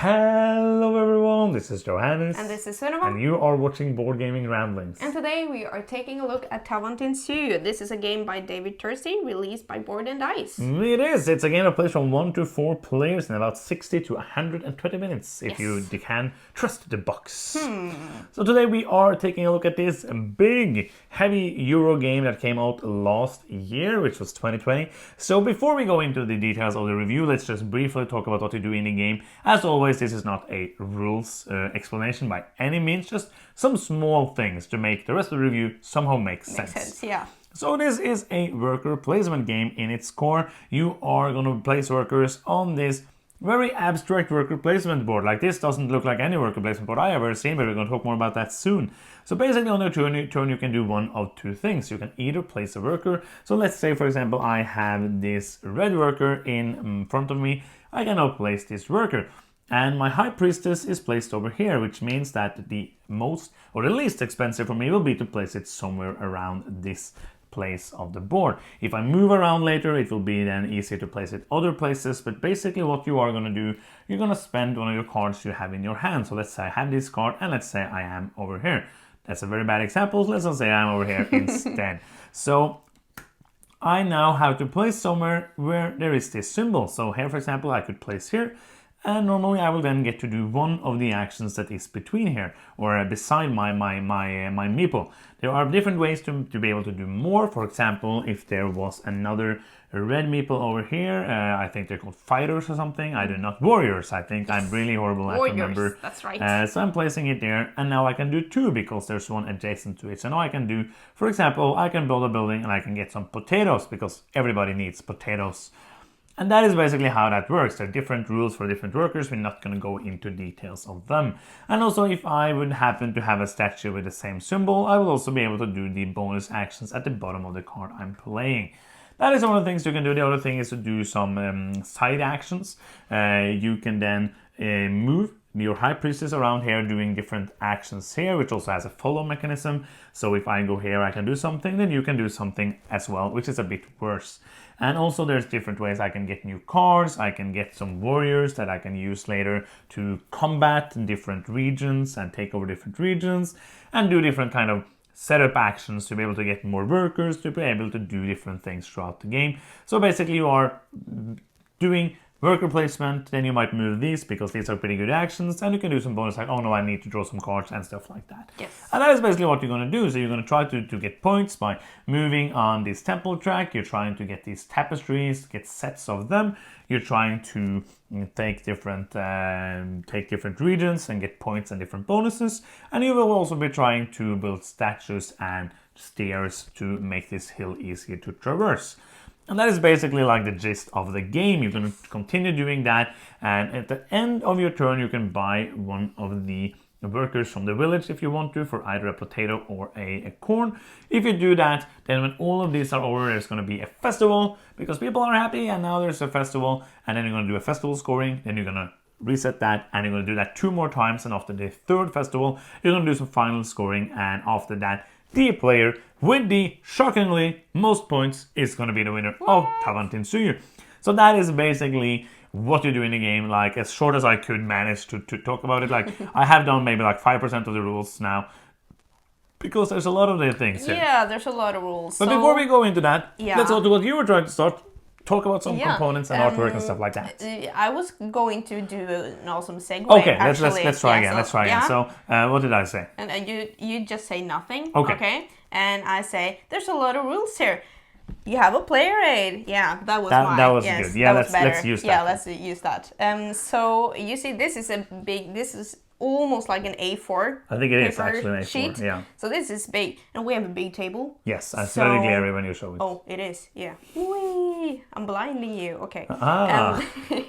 Hello everyone, this is Johannes. And this is Sunniva. And you are watching Board Gaming Ramblings. And today we are taking a look at Tawantinsuyu. This is a game by David Turczi, released by Board and Dice. It is. It's a game that plays from 1 to 4 players in about 60 to 120 minutes, if you can trust the box. So today we are taking a look at this big, heavy Euro game that came out last year, which was 2020. So before we go into the details of the review, let's just briefly talk about what you do in the game. As always, this is not a rules explanation by any means, just some small things to make the rest of the review somehow make sense. Makes sense, yeah. So this is a worker placement game in its core. You are going to place workers on this very abstract worker placement board. Like, this doesn't look like any worker placement board I have ever seen, but we're going to talk more about that soon. So basically on your turn you can do one of two things. You can either place a worker. So let's say, for example, I have this red worker in front of me. I can now place this worker. And my High Priestess is placed over here, which means that the most or the least expensive for me will be to place it somewhere around this place of the board. If I move around later, it will be then easier to place it other places. But basically what you are going to do, you're going to spend one of your cards you have in your hand. So let's say I have this card and let's say I am over here. That's a very bad example. Let's not say I'm over here instead. So I now have to place somewhere where there is this symbol. So here, for example, I could place here. And normally I will then get to do one of the actions that is between here or beside my meeple. There are different ways to be able to do more. For example, if there was another red meeple over here, I think they're called fighters or something. I do not, warriors, I think. I'm really horrible at remember. That's right. So I'm placing it there, and now I can do two because there's one adjacent to it. So now I can do, for example, I can build a building and I can get some potatoes because everybody needs potatoes. And that is basically how that works. There are different rules for different workers. We're not going to go into details of them. And also, if I would happen to have a statue with the same symbol, I will also be able to do the bonus actions at the bottom of the card I'm playing. That is one of the things you can do. The other thing is to do some side actions. You can then move your High Priestess around here doing different actions here, which also has a follow mechanism. So if I go here, I can do something, then you can do something as well, which is a bit worse. And also there's different ways I can get new cards. I can get some warriors that I can use later to combat in different regions and take over different regions and do different kind of setup actions to be able to get more workers, to be able to do different things throughout the game. So basically you are doing worker placement, then you might move these because these are pretty good actions, and you can do some bonus like, oh no, I need to draw some cards and stuff like that. Yes. And that is basically what you're going to do. So you're going to try to get points by moving on this temple track. You're trying to get these tapestries, get sets of them. You're trying to take different regions and get points and different bonuses. And you will also be trying to build statues and stairs to make this hill easier to traverse. And that is basically like the gist of the game. You're going to continue doing that, and at the end of your turn you can buy one of the workers from the village if you want to, for either a potato or a corn. If you do that, then when all of these are over, there's going to be a festival because people are happy and now there's a festival, and then you're going to do a festival scoring, then you're going to reset that, and you're going to do that 2 more times, and after the 3rd festival you're going to do some final scoring, and after that the player with the shockingly most points is going to be the winner of Tawantinsuyu. So that is basically what you do in the game, like as short as I could manage to talk about it. Like I have done maybe like 5% of the rules now because there's a lot of the things here. Yeah, there's a lot of rules. But before we go into that, yeah, let's go to what you were trying to start. Talk about some components and artwork and stuff like that. I was going to do an awesome segue. Okay, actually. let's try again. Let's try again. So, what did I say? And you just say nothing. Okay. And I say there's a lot of rules here. You have a player aid. Yeah, that was mine. That was good. Yeah, let's use that. Yeah, let's use that. So you see, this is almost like an A4. I think it is actually an A4 sheet. Yeah. So this is big, and we have a big table. Yes, it's very glary when you show it. Oh, it is. Yeah. Whee! I'm blinding you. Okay. I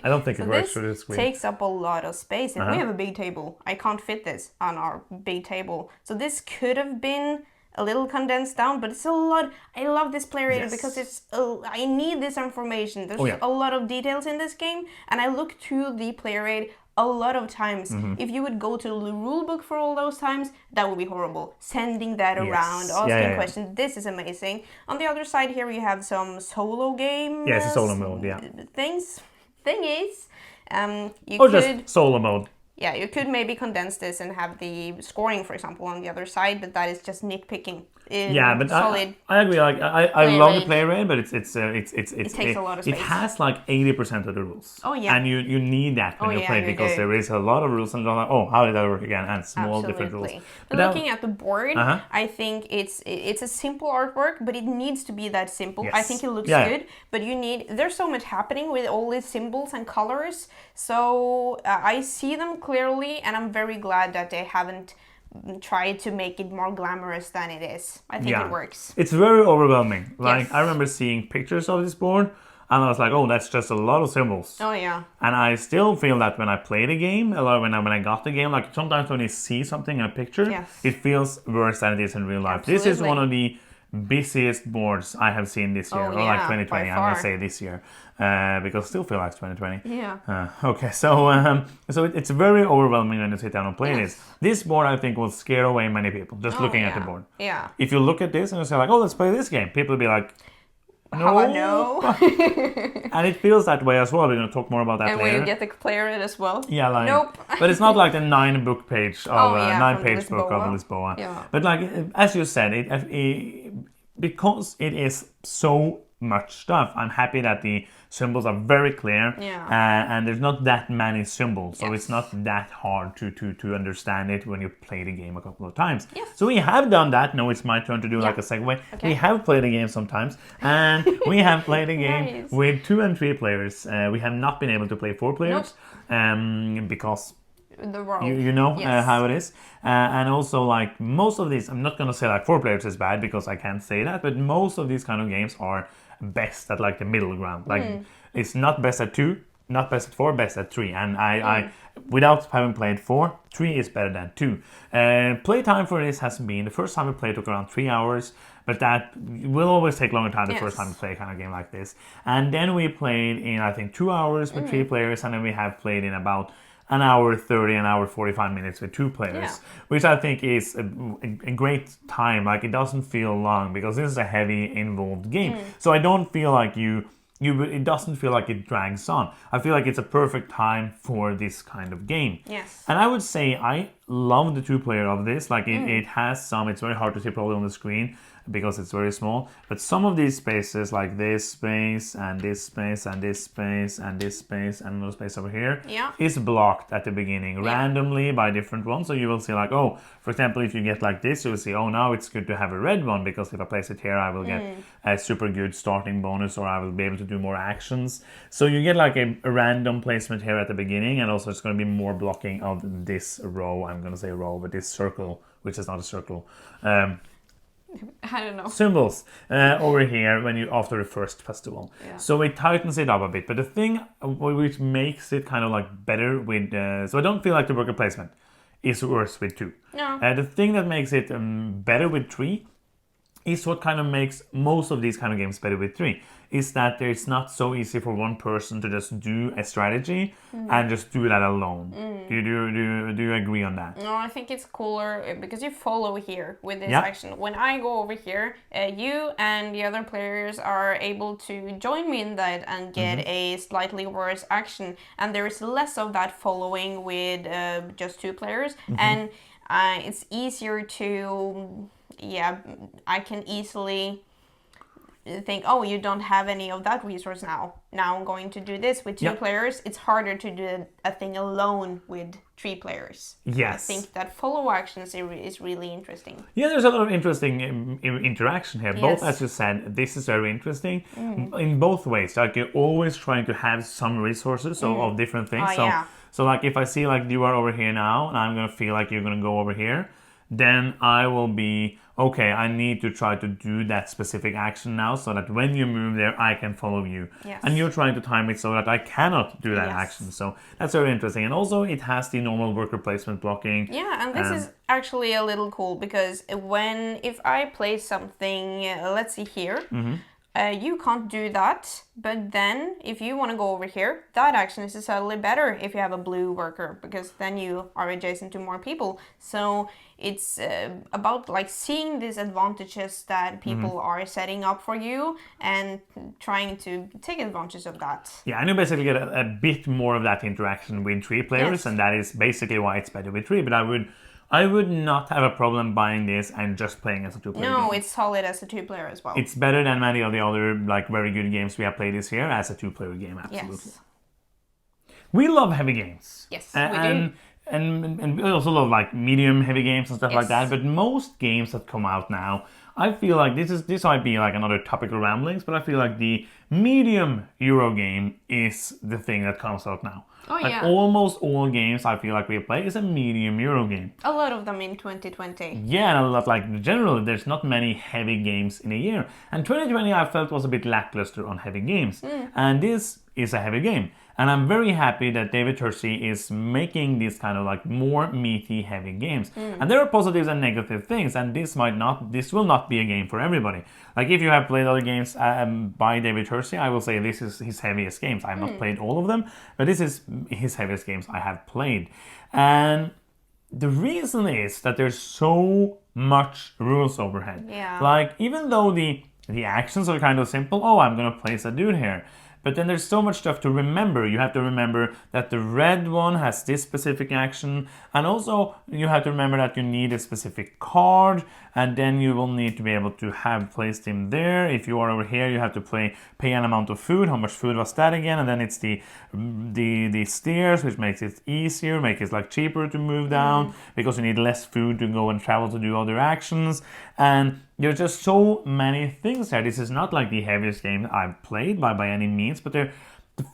don't think it works for this screen. Takes up a lot of space, and we have a big table. I can't fit this on our big table, so this could have been a little condensed down, but it's a lot. I love this player aid because it's. I need this information. There's a lot of details in this game, and I look to the player aid a lot of times. If you would go to the rule book for all those times, that would be horrible. Sending that around, asking questions. This is amazing. On the other side here, we have some solo game. Yes, it's solo mode. Yeah. Thingies. You Or could, just solo mode. yeah, you could maybe condense this and have the scoring, for example, on the other side, but that is just nitpicking. Yeah, but Solid. I agree. Like I Play love the rate. play rate, but it takes a lot of It space. has like 80% of the rules. Oh, yeah. And you need that when Oh, you yeah, play you because do. there is a lot of rules and you're like, oh, how did that work again? And small different rules. Absolutely. But looking at the board, I think it's a simple artwork, but it needs to be that simple. I Yes. think it looks Yeah. good, but there's so much happening with all these symbols and colors. So I see them clearly, and I'm very glad that they haven't tried to make it more glamorous than it is. I think it works. It's very overwhelming. Like Yes. I remember seeing pictures of this board and I was like, oh, that's just a lot of symbols. Oh yeah. And I still feel that when I play the game, a lot when I got the game, like sometimes when you see something in a picture, Yes. it feels worse than it is in real life. This is Absolutely. one of the busiest boards I have seen this year, Oh, or like yeah, 2020. by I'm gonna far. say this year, because it still feel like 2020. Yeah. Okay, so it's very overwhelming when you sit down and play this. This board, I think, will scare away many people just looking at the board. Yeah. If you look at this and you say like, oh, let's play this game, people will be like, How I know. and it feels that way as well. We're going to talk more about that And later. when you get the player it as well. Yeah, like, Nope. but it's not like the 9-book page of Oh, yeah, 9-page from book of Lisboa. Lisboa. Yeah. But like as you said, because it is so much stuff, I'm happy that the symbols are very clear. Yeah. And there's not that many symbols, so Yes. it's not that hard to understand it when you play the game a couple of times. Yes. So we have done that. Now it's my turn to do like a segue. Okay. We have played a game sometimes, and we have played a game Nice. with 2 and 3 players. We have not been able to play 4 players because The world. you know Yes. how it is. And also, like, most of these, I'm not going to say like 4 players is bad because I can't say that, but most of these kind of games are best at like the middle ground. Like, it's not best at 2, not best at 4, best at 3. And I without having played 4, 3 is better than 2. Playtime for this has been, the first time we played took around 3 hours, but that will always take longer time the first time we play a kind of game like this. And then we played in, I think, 2 hours with 3 players, and then we have played in about an hour 30, an hour 45 minutes with 2 players, which I think is a great time. Like, it doesn't feel long because this is a heavy, involved game. So I don't feel like it doesn't feel like it drags on. I feel like it's a perfect time for this kind of game. Yes. And I would say I love the 2-player of this. Like, it has some, it's very hard to see probably on the screen because it's very small, but some of these spaces, like this space and this space and this space and this space and another space over here, is blocked at the beginning randomly by different ones. So you will see like, oh, for example, if you get like this, you will see, oh, now it's good to have a red one because if I place it here, I will get a super good starting bonus, or I will be able to do more actions. So you get like a random placement here at the beginning, and also it's going to be more blocking of this row. I'm going to say row, but this circle, which is not a circle. I don't know. Symbols over here when you after the first festival. So it tightens it up a bit. But the thing which makes it kind of like better with so I don't feel like the worker placement is worse with 2. No. The thing that makes it better with 3 is what kind of makes most of these kind of games better with 3, is that it's not so easy for one person to just do a strategy and just do that alone. Do you agree on that? No, I think it's cooler because you follow here with this action. When I go over here, you and the other players are able to join me in that and get a slightly worse action. And there is less of that following with just 2 players. And it's easier to... I can easily think, oh, you don't have any of that resource now. Now I'm going to do this with 2 players. It's harder to do a thing alone with 3 players. Yes. I think that follow actions is really interesting. Yeah, there's a lot of interesting interaction here. Both, as you said, this is very interesting in both ways. Like, you're always trying to have some resources of different things. So like if I see like you are over here now and I'm going to feel like you're going to go over here, then I will be, okay, I need to try to do that specific action now so that when you move there, I can follow you. Yes. And you're trying to time it so that I cannot do that action. So that's very interesting. And also it has the normal worker placement blocking. Yeah, and this is actually a little cool because if I place something, let's see here, you can't do that. But then if you want to go over here, that action is slightly better if you have a blue worker, because then you are adjacent to more people. So it's about like seeing these advantages that people are setting up for you and trying to take advantage of that. Yeah, and you basically get a bit more of that interaction with 3 players, and that is basically why it's better with 3. But I would not have a problem buying this and just playing as a 2-player No, game. it's solid as a 2-player as well. It's better than many of the other like very good games we have played this year as a 2-player game, absolutely. Yes. We love heavy games. Yes, we do. And we also love like medium heavy games and stuff like that. But most games that come out now, I feel like this might be like another topical ramblings, but I feel like the medium Euro game is the thing that comes out now. Oh, like almost all games I feel like we play is a medium Euro game. A lot of them in 2020. Yeah, and a lot like generally there's not many heavy games in a year. And 2020 I felt was a bit lackluster on heavy games. And this is a heavy game. And I'm very happy that David Turczi is making these kind of like more meaty, heavy games. And there are positives and negative things, and this will not be a game for everybody. Like if you have played other games by David Turczi, I will say this is his heaviest games. I have not played all of them, but this is his heaviest games I have played. And the reason is that there's so much rules overhead. Yeah. Like even though the actions are kind of simple, oh, I'm gonna place a dude here. But then there's so much stuff to remember. You have to remember that the red one has this specific action. And also you have to remember that you need a specific card. And then you will need to be able to have placed him there. If you are over here, you have to pay an amount of food. How much food was that again? And then it's the stairs, which makes it easier, makes it like cheaper to move down. Because you need less food to go and travel to do other actions. And there's just so many things there. This is not like the heaviest game I've played by any means, but the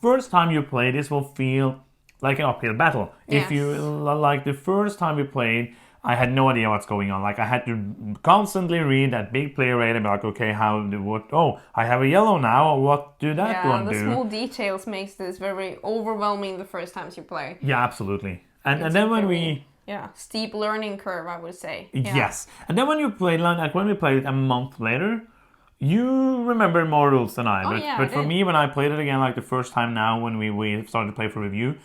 first time you play this will feel like an uphill battle. Yes. If you like the first time we played, I had no idea what's going on. Like I had to constantly read that big player rate and be like, okay, I have a yellow now. What do that one do? Yeah, the small details makes this very overwhelming the first times you play. Yeah, absolutely. And then when we... Yeah, steep learning curve, I would say. Yeah. Yes. And then when you played, like when we played it a month later, you remember more rules than I. But for me, when I played it again, like the first time now, when we started to play for review,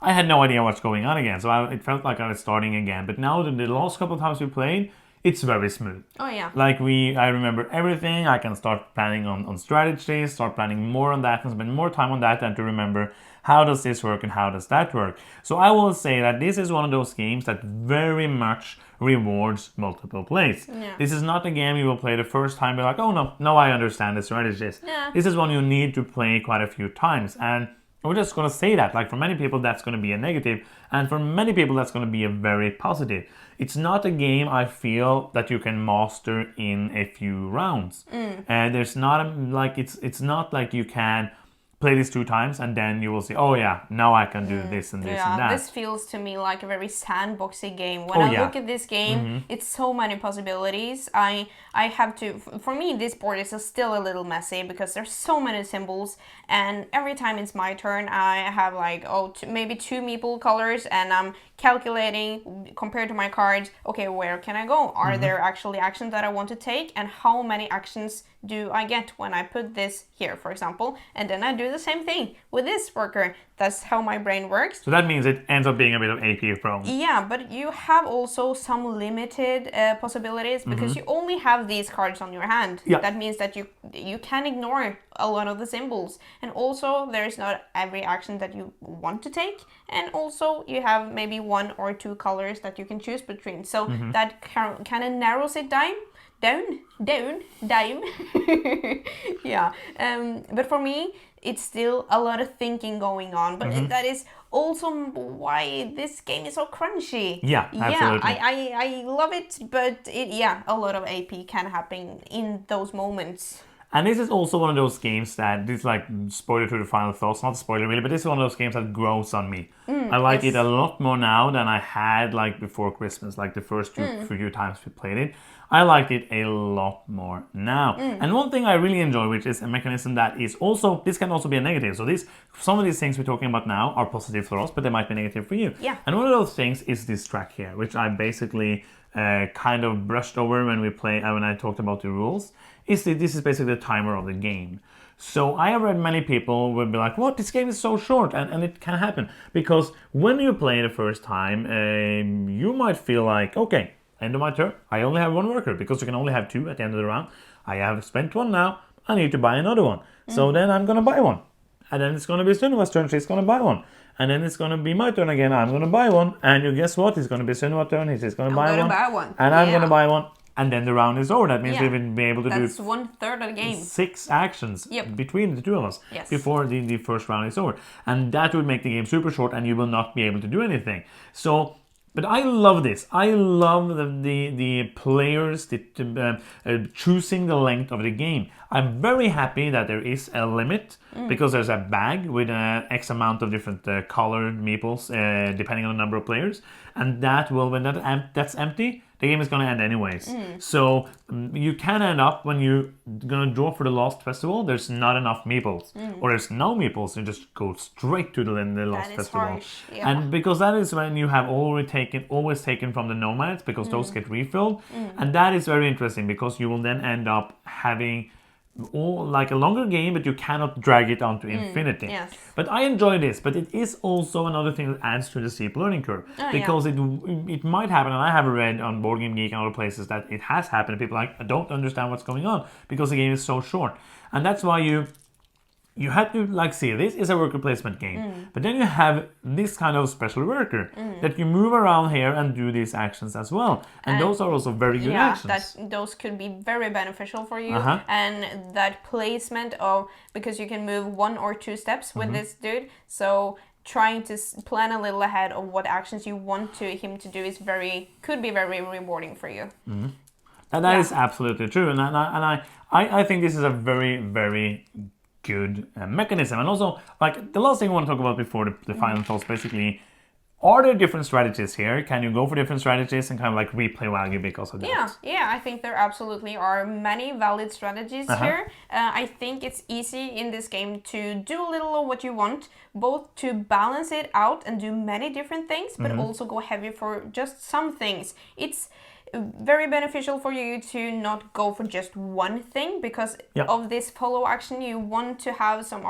I had no idea what's going on again. So it felt like I was starting again. But now, the last couple of times we played, it's very smooth. Oh, yeah. Like I remember everything. I can start planning on strategies, start planning more on that, and spend more time on that than to remember how does this work and how does that work. So I will say that this is one of those games that very much rewards multiple plays. Yeah. This is not a game you will play the first time, be like, oh no, I understand the strategies. Yeah. This is one you need to play quite a few times. And we're just going to say that. Like for many people, that's going to be a negative. And for many people, that's going to be a very positive. It's not a game I feel that you can master in a few rounds. And there's not like it's not like you can play this 2 times and then you will see, oh yeah, now I can do this and this and that. This feels to me like a very sandboxy game. When I look at this game, it's so many possibilities. I have to, for me, this board is still a little messy because there's so many symbols, and every time it's my turn, I have like, maybe 2 meeple colors, and I'm calculating compared to my cards, okay, where can I go? Are there actually actions that I want to take, and how many actions do I get when I put this here, for example? And then I do the same thing with this worker. That's how my brain works. So that means it ends up being a bit of AP prone. Yeah, but you have also some limited possibilities because you only have these cards on your hand. Yeah. That means that you can ignore a lot of the symbols. And also there's not every action that you want to take. And also you have maybe 1 or 2 colors that you can choose between. So that kind of narrows it down. Yeah. But for me, it's still a lot of thinking going on. But that is also why this game is so crunchy. Yeah, absolutely. Yeah, I love it, but a lot of AP can happen in those moments. And this is also one of those games that, this is like spoiler to the final thoughts, not spoiler really, but this is one of those games that grows on me. I like it a lot more now than I had like before Christmas, like the first few times we played it. I liked it a lot more now. And one thing I really enjoy, which is a mechanism that is also, this can also be a negative. So some of these things we're talking about now are positive for us, but they might be negative for you. Yeah. And one of those things is this track here, which I basically kind of brushed over when when I talked about the rules, is that this is basically the timer of the game. So I have read many people would be like, what, this game is so short, and it can happen. Because when you play the first time, you might feel like, okay, end of my turn, I only have one worker, because you can only have 2 at the end of the round. I have spent 1 now, I need to buy another one. So then I'm going to buy 1. And then it's going to be Sunova's turn, she's going to buy 1. And then it's going to be my turn again, I'm going to buy 1. And you guess what? It's going to be Sunova's turn, he's going to buy 1. And I'm going to buy 1. And then the round is over. That means we will be able to do... That's 1/3 of the game. 6 actions between the 2 of us before the first round is over. And that would make the game super short and you will not be able to do anything. So... But I love this. I love the players choosing the length of the game. I'm very happy that there is a limit because there's a bag with X amount of different colored meeples depending on the number of players. And that will, when that's empty, the game is going to end anyways. So you can end up when you're going to draw for the last festival, there's not enough meeples. Or there's no meeples, you just go straight to the last festival. Harsh. Yeah. And because that is when you have always taken from the nomads, because those get refilled. And that is very interesting because you will then end up having like a longer game, but you cannot drag it on to infinity. Yes. But I enjoy this, but it is also another thing that adds to the steep learning curve. Because it might happen, and I have read on Board Game Geek and other places that it has happened. People are like, I don't understand what's going on because the game is so short. And that's why you have to like see this is a worker placement game, but then you have this kind of special worker that you move around here and do these actions as well, and those are also very good actions. Those could be very beneficial for you, and that placement of, because you can move 1 or 2 steps with this dude, so trying to plan a little ahead of what actions you want him to do could be very rewarding for you. And that is absolutely true, and I think this is a very, very good mechanism. And also, like, the last thing I want to talk about before the final thoughts, basically, are there different strategies here? Can you go for different strategies and kind of like replay value because of that? Yeah, I think there absolutely are many valid strategies here. I think it's easy in this game to do a little of what you want, both to balance it out and do many different things, but also go heavy for just some things. It's very beneficial for you to not go for just one thing because of this follow action. You want to have some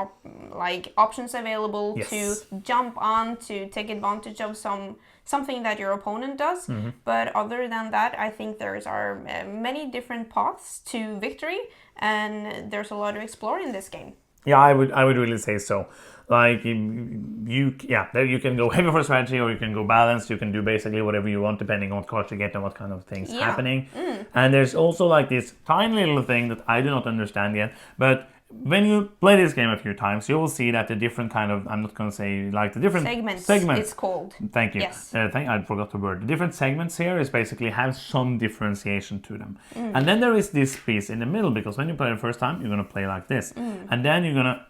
options available to jump on, to take advantage of something that your opponent does. But other than that, I think are many different paths to victory, and there's a lot to explore in this game. Yeah, I would really say so. Like you can go heavy for strategy, or you can go balanced. You can do basically whatever you want depending on what cards you get and what kind of things happening. And there's also like this tiny little thing that I do not understand yet, but when you play this game a few times, you will see that the different kind of, I'm not going to say like the different segments it's called. Thank you. Yes. I forgot the word. The different segments here is basically have some differentiation to them. And then there is this piece in the middle, because when you play the first time, you're going to play like this. And then you're going to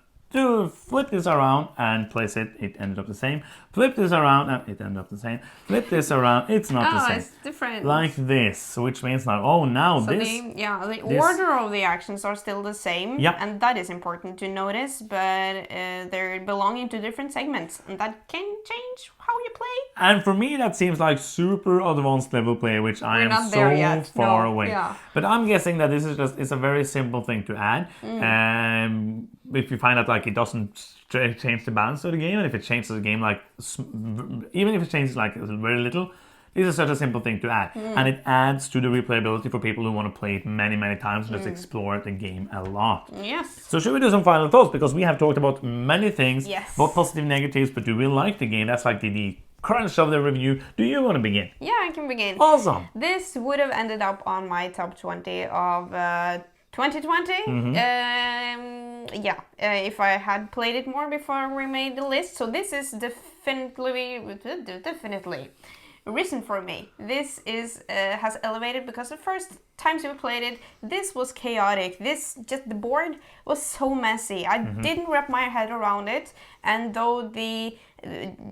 flip this around and place it ended up the same. Flip this around and it ended up the same. Flip this around, it's not the same. It's different. Like this, which means now, the order of the actions are still the same. And that is important to notice, but they're belonging to different segments, and that can change how you play. And for me, that seems like super advanced level play, which I am so far away. But I'm guessing that this is it's a very simple thing to add. If you find out like it doesn't change the balance of the game, and if it changes the game like even if it changes like very little, this is such a simple thing to add, and it adds to the replayability for people who want to play it many times and just explore the game a lot. Yes. So should we do some final thoughts, because we have talked about many things, both positive and negatives, but do we like the game? That's like the crunch of the review. Do you want to begin? Yeah, I can begin. Awesome. This would have ended up on my top 20 of 2020. If I had played it more before we made the list. So this is definitely risen for me. This is has elevated because the first times we played it, this was chaotic. The board was so messy. I didn't wrap my head around it, and though the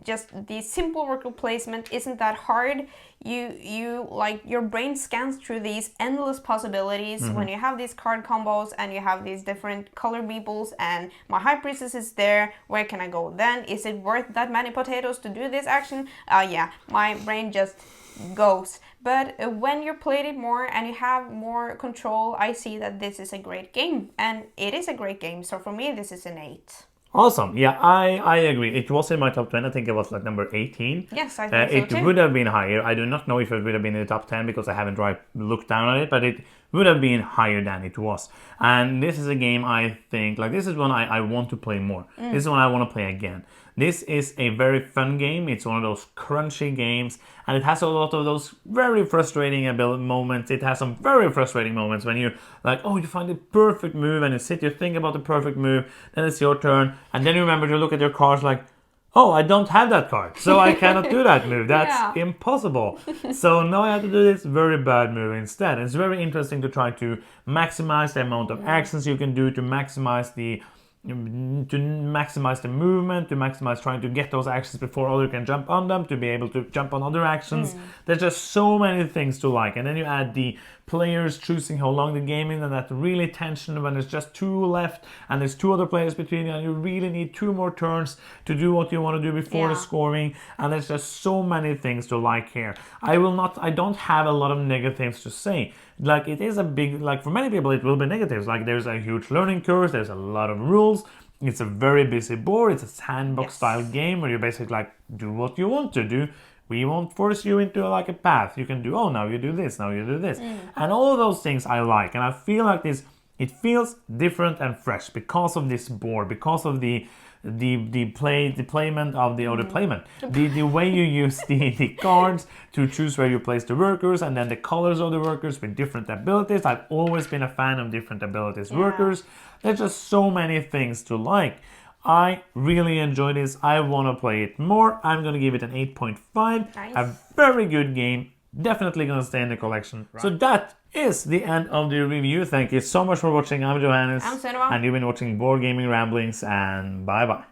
just the simple worker placement isn't that hard. You like your brain scans through these endless possibilities when you have these card combos and you have these different color meeples and my high priestess is there. Where can I go then? Is it worth that many potatoes to do this action? Yeah, my brain just goes. But when you played it more and you have more control, I see that this is a great game, and it is a great game. So for me, this is an 8. Awesome. Yeah, I agree. It was in my top 10. I think it was like number 18. Yes, I think so it too. would have been higher. I do not know if it would have been in the top 10 because I haven't looked down on it, but it would have been higher than it was. And this is a game I think, like this is one I want to play more. This is one I want to play again. This is a very fun game. It's one of those crunchy games, and it has a lot of those very frustrating moments. It has some very frustrating moments when you're like, oh, you find the perfect move, and you think about the perfect move, then it's your turn, and then you remember to look at your cards like, oh, I don't have that card, so I cannot do that move. That's impossible. So now I have to do this very bad move instead. It's very interesting to try to maximize the amount of actions you can do, to maximize the movement, to maximize trying to get those actions before other can jump on them, to be able to jump on other actions. There's just so many things to like. And then you add the players choosing how long the game is, and that really tension when there's just 2 left and there's 2 other players between you, and you really need 2 more turns to do what you want to do before the scoring. And there's just so many things to like here. I don't have a lot of negatives to say. Like, it is a big, like for many people it will be negatives. Like, there's a huge learning curve, there's a lot of rules, it's a very busy board, it's a sandbox style game where you basically like do what you want to do. We won't force you into like a path. You can do, oh, now you do this, now you do this. And all of those things I like. And I feel like it feels different and fresh because of this board, because of the way you use the cards to choose where you place the workers, and then the colors of the workers with different abilities. I've always been a fan of different abilities workers. There's just so many things to like. I really enjoy this. I want to play it more. I'm going to give it an 8.5. Nice. A very good game. Definitely going to stay in the collection. Right. So that is the end of the review. Thank you so much for watching. I'm Johannes. I'm Sunniva. And you've been watching Board Gaming Ramblings, and bye-bye.